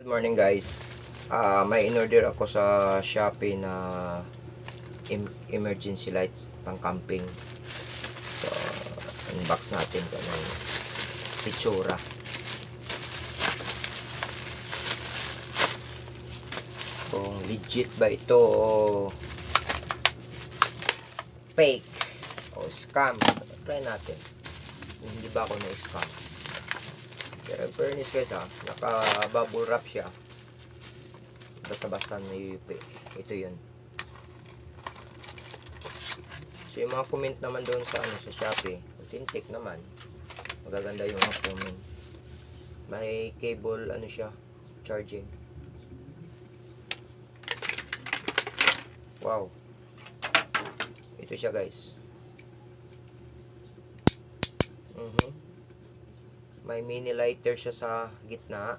Morning guys. May in-order ako sa Shopee na emergency light pang camping. So, unbox natin kung anong itsura. Kung legit ba ito o fake o scam. Try natin. Kung hindi ba ako na-scam. Pero fairness guys naka bubble wrap siya. Basta-basta na UP. Ito yun. So yung mga comment naman doon sa sa Shopee, authentic naman. Magaganda yung mga comment. May cable siya, charging. Wow. Ito siya guys. May mini lighter siya sa gitna.